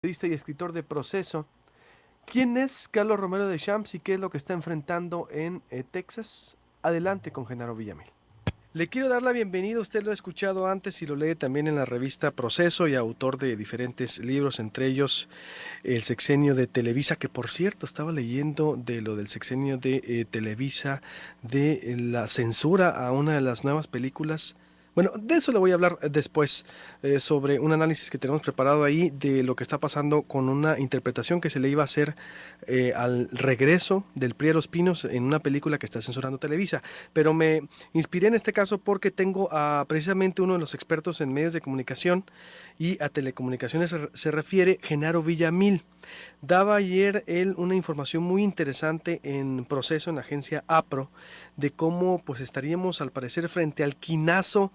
Periodista y escritor de Proceso. ¿Quién es Carlos Romero de Champs y qué es lo que está enfrentando en Texas? Adelante con Genaro Villamil. Le quiero dar la bienvenida, usted lo ha escuchado antes y lo lee también en la revista Proceso y autor de diferentes libros, entre ellos El sexenio de Televisa, que por cierto estaba leyendo de lo del sexenio de Televisa, de la censura a una de las nuevas películas. Bueno, de eso le voy a hablar después, sobre un análisis que tenemos preparado ahí de lo que está pasando con una interpretación que se le iba a hacer al regreso del PRI a los Pinos en una película que está censurando Televisa. Pero me inspiré en este caso porque tengo a precisamente uno de los expertos en medios de comunicación y a telecomunicaciones se refiere, Genaro Villamil. Daba ayer él una información muy interesante en Proceso, en la agencia APRO, de cómo pues estaríamos al parecer frente al quinazo,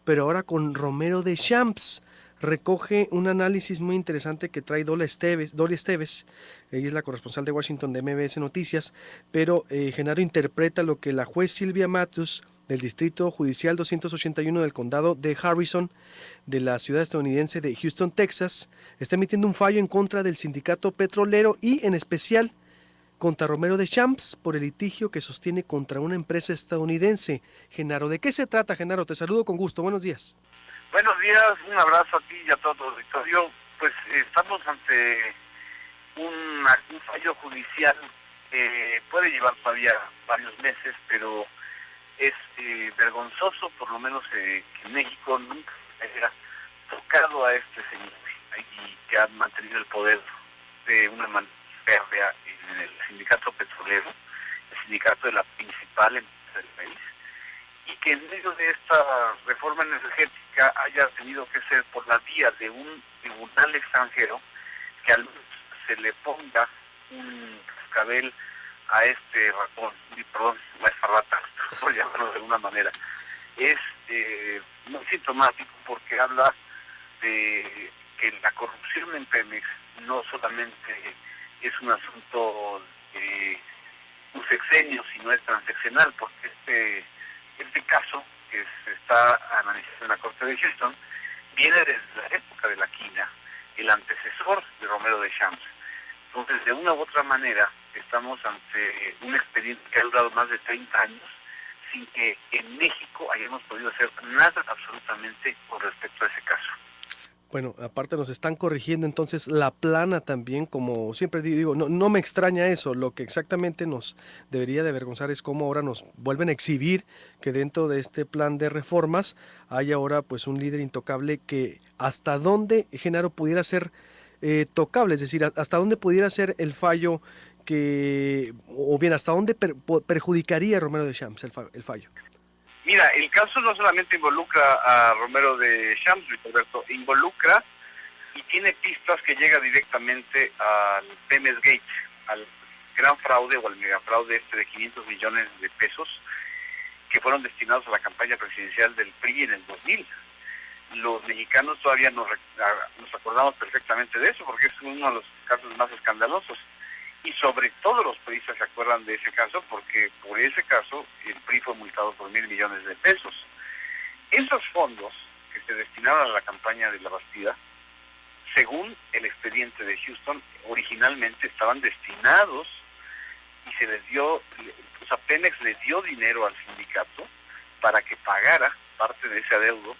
pero ahora con Romero de Champs. Recoge un análisis muy interesante que trae Doli Esteves, ella es la corresponsal de Washington de MBS Noticias, pero Genaro interpreta lo que la juez Silvia Matus del Distrito Judicial 281 del Condado de Harrison de la ciudad estadounidense de Houston, Texas, está emitiendo un fallo en contra del sindicato petrolero y en especial contra Romero de Champs por el litigio que sostiene contra una empresa estadounidense. Genaro, ¿de qué se trata, Genaro? Te saludo con gusto. Buenos días. Buenos días, un abrazo a ti y a todo el auditorio. Pues estamos ante un fallo judicial que puede llevar todavía varios meses, pero es vergonzoso, por lo menos que México nunca haya tocado a este señor y que ha mantenido el poder de una manera férrea en el sindicato petrolero, el sindicato de la principal empresa del país, y que en medio de esta reforma energética haya tenido que ser por la vía de un tribunal extranjero que al menos se le ponga un cascabel a este ratón, perdón, a esta rata, por llamarlo de alguna manera. Es muy sintomático porque habla de que la corrupción en Pemex no solamente es un asunto de un sexenio, sino es transeccional, porque este caso que se está analizando en la Corte de Houston viene desde la época de la quina, el antecesor de Romero de Champs. Entonces, de una u otra manera, estamos ante un expediente que ha durado más de 30 años sin que en México hayamos podido hacer nada absolutamente con respecto a ese caso. Bueno, aparte nos están corrigiendo entonces la plana también, como siempre digo, no me extraña eso, lo que exactamente nos debería de avergonzar es cómo ahora nos vuelven a exhibir que dentro de este plan de reformas hay ahora pues un líder intocable que hasta dónde, Genaro, pudiera ser tocable, es decir, hasta dónde pudiera ser el fallo que, o bien hasta dónde perjudicaría a Romero de Champs el fallo. Mira, el caso no solamente involucra a Romero de Champs, Luis Alberto, involucra y tiene pistas que llega directamente al Pemex Gate, al gran fraude o al megafraude de 500 millones de pesos que fueron destinados a la campaña presidencial del PRI en el 2000. Los mexicanos todavía nos acordamos perfectamente de eso porque es uno de los casos más escandalosos. Y sobre todo los priistas se acuerdan de ese caso porque por ese caso el PRI fue multado por 1,000 millones de pesos. Esos fondos que se destinaron a la campaña de la Bastida, según el expediente de Houston, originalmente estaban destinados y se les dio, o sea, Pemex le dio dinero al sindicato para que pagara parte de ese adeudo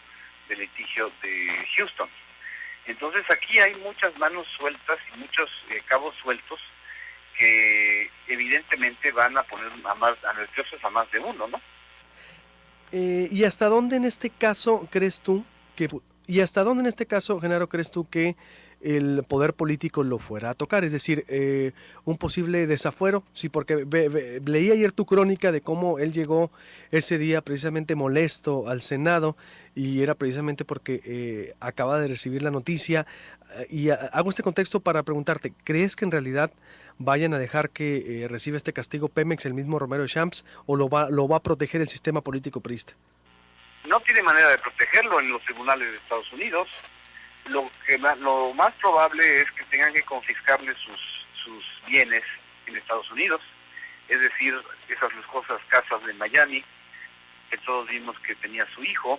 del litigio de Houston. Entonces aquí hay muchas manos sueltas y muchos cabos sueltos que evidentemente van a poner a nerviosos a más de uno, ¿no? ¿Y hasta dónde en este caso crees tú y hasta dónde en este caso, Genaro, crees tú que el poder político lo fuera a tocar? Es decir, un posible desafuero, sí, porque leí ayer tu crónica de cómo él llegó ese día precisamente molesto al Senado y era precisamente porque acaba de recibir la noticia. Hago este contexto para preguntarte, ¿crees que en realidad vayan a dejar que reciba este castigo Pemex, el mismo Romero Champs, o lo va a proteger el sistema político priista? No tiene manera de protegerlo en los tribunales de Estados Unidos. Lo más probable es que tengan que confiscarle sus bienes en Estados Unidos, es decir, esas lujosas casas de Miami, que todos vimos que tenía su hijo,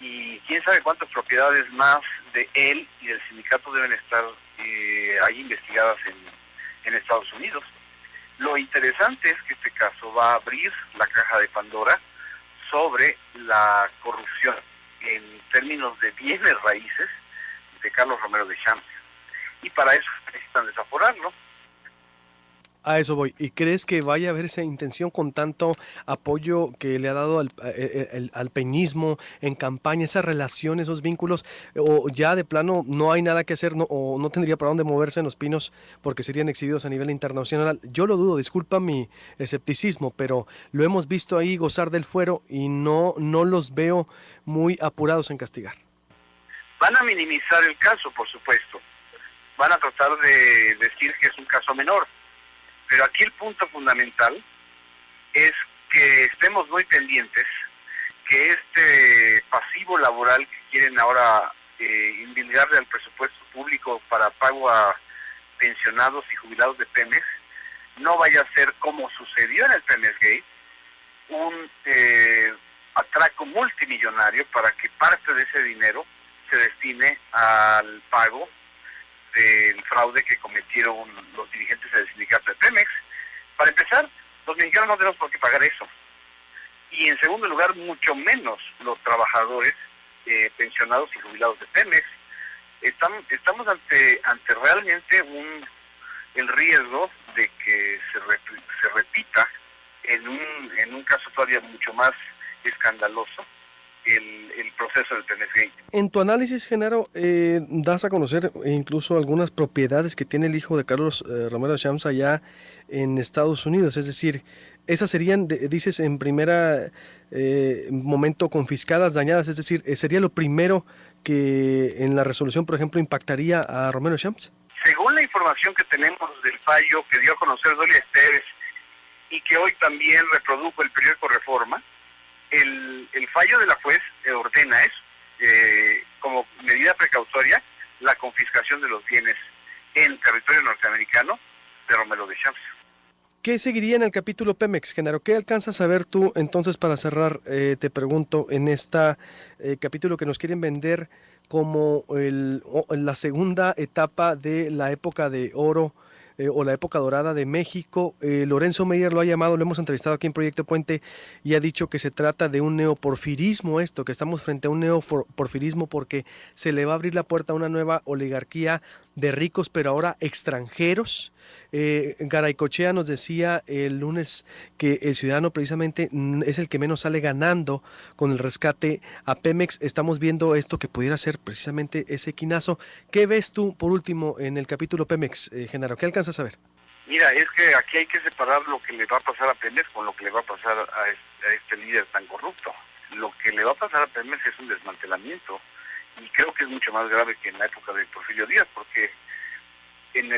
y quién sabe cuántas propiedades más de él y del sindicato deben estar ahí investigadas en Estados Unidos. Lo interesante es que este caso va a abrir la caja de Pandora sobre la corrupción en términos de bienes raíces de Carlos Romero de Champs. Y para eso necesitan desaforarlo. A eso voy. ¿Y crees que vaya a haber esa intención con tanto apoyo que le ha dado al peñismo en campaña, esa relación, esos vínculos? ¿O ya de plano no hay nada que hacer o no tendría para dónde moverse en Los Pinos porque serían exhibidos a nivel internacional? Yo lo dudo, disculpa mi escepticismo, pero lo hemos visto ahí gozar del fuero y no los veo muy apurados en castigar. Van a minimizar el caso, por supuesto. Van a tratar de decir que es un caso menor. Pero aquí el punto fundamental es que estemos muy pendientes que este pasivo laboral que quieren ahora indilgarle al presupuesto público para pago a pensionados y jubilados de Pemex no vaya a ser, como sucedió en el Pemex Gate, un atraco multimillonario para que parte de ese dinero se destine al pago del fraude que cometieron los dirigentes del sindicato de Pemex. Para empezar, los mexicanos no tenemos por qué pagar eso. Y en segundo lugar, mucho menos los trabajadores pensionados y jubilados de Pemex. Estamos ante realmente el riesgo de que se repita en un caso todavía mucho más escandaloso el proceso del Pemex Gate. En tu análisis, Genaro, das a conocer incluso algunas propiedades que tiene el hijo de Carlos Romero de Champs allá en Estados Unidos, es decir, esas serían, dices, en primera momento confiscadas, dañadas, es decir, sería lo primero que en la resolución, por ejemplo, impactaría a Romero Champs. Según la información que tenemos del fallo que dio a conocer Dolia Esteves y que hoy también reprodujo el periódico Reforma, el fallo de la juez ordena eso, como medida precautoria, la confiscación de los bienes en territorio norteamericano de Romero de Champs. ¿Qué seguiría en el capítulo Pemex, Genaro? ¿Qué alcanzas a ver tú entonces para cerrar, te pregunto, en este capítulo que nos quieren vender como la segunda etapa de la época de oro o la época dorada de México? Lorenzo Meyer lo ha llamado, lo hemos entrevistado aquí en Proyecto Puente y ha dicho que se trata de un neoporfirismo esto, que estamos frente a un neoporfirismo porque se le va a abrir la puerta a una nueva oligarquía de ricos, pero ahora extranjeros. Garaycochea nos decía el lunes que el ciudadano precisamente es el que menos sale ganando con el rescate a Pemex. Estamos viendo esto que pudiera ser precisamente ese quinazo. ¿Qué ves tú, por último, en el capítulo Pemex, Genaro? ¿Qué alcanzas a ver? Mira, es que aquí hay que separar lo que le va a pasar a Pemex con lo que le va a pasar a este líder tan corrupto. Lo que le va a pasar a Pemex es un desmantelamiento y creo que es mucho más grave que en la época de Porfirio Díaz, porque en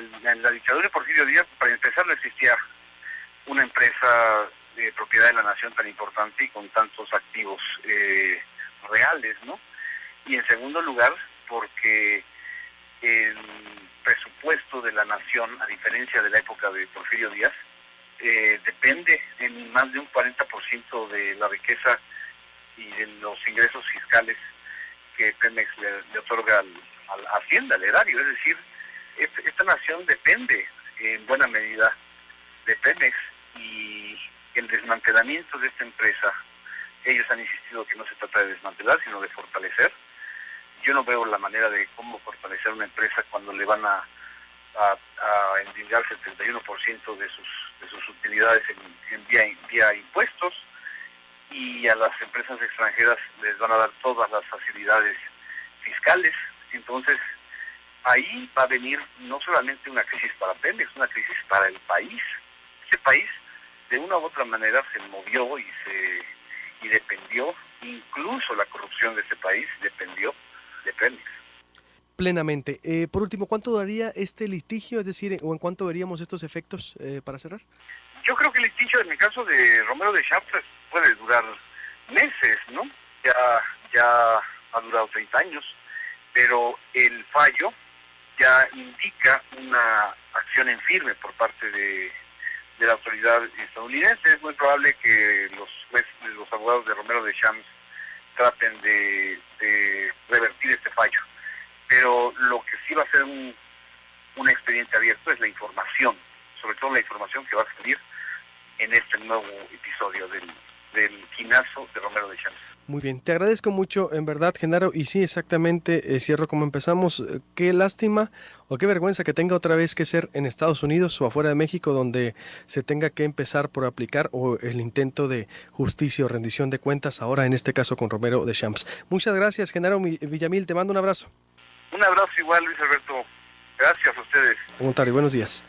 la dictadura de Porfirio Díaz, para empezar, no existía una empresa de propiedad de la nación tan importante y con tantos activos reales, ¿no? Y en segundo lugar, porque el presupuesto de la nación, a diferencia de la época de Porfirio Díaz, depende en más de un 40% de la riqueza y de los ingresos fiscales que Pemex le otorga a la Hacienda, al erario. Es decir, esta nación depende en buena medida de Pemex, y el desmantelamiento de esta empresa, ellos han insistido que no se trata de desmantelar, sino de fortalecer. Yo no veo la manera de cómo fortalecer una empresa cuando le van a endilgar el 71% de sus utilidades vía impuestos, y a las empresas extranjeras les van a dar todas las facilidades fiscales. Entonces, ahí va a venir no solamente una crisis para Pemex, una crisis para el país. Este país, de una u otra manera, se movió y dependió, incluso la corrupción de este país dependió de Pemex. Plenamente. Por último, ¿cuánto daría este litigio? Es decir, ¿o en cuánto veríamos estos efectos para cerrar? Yo creo que el litigio, en el caso de Romero de Champs, puede durar meses, ¿no? Ya ha durado 30 años, pero el fallo ya indica una acción en firme por parte de la autoridad estadounidense. Es muy probable que los abogados de Romero de Champs traten de revertir este fallo. Pero lo que sí va a ser un expediente abierto es la información, sobre todo la información que va a salir en este nuevo episodio del quinazo de Romero de Champs. Muy bien, te agradezco mucho, en verdad, Genaro, y sí, exactamente, cierro como empezamos. Qué lástima o qué vergüenza que tenga otra vez que ser en Estados Unidos o afuera de México, donde se tenga que empezar por aplicar o el intento de justicia o rendición de cuentas, ahora en este caso con Romero de Champs. Muchas gracias, Genaro Villamil, te mando un abrazo. Un abrazo igual, Luis Alberto. Gracias a ustedes. Buenos días.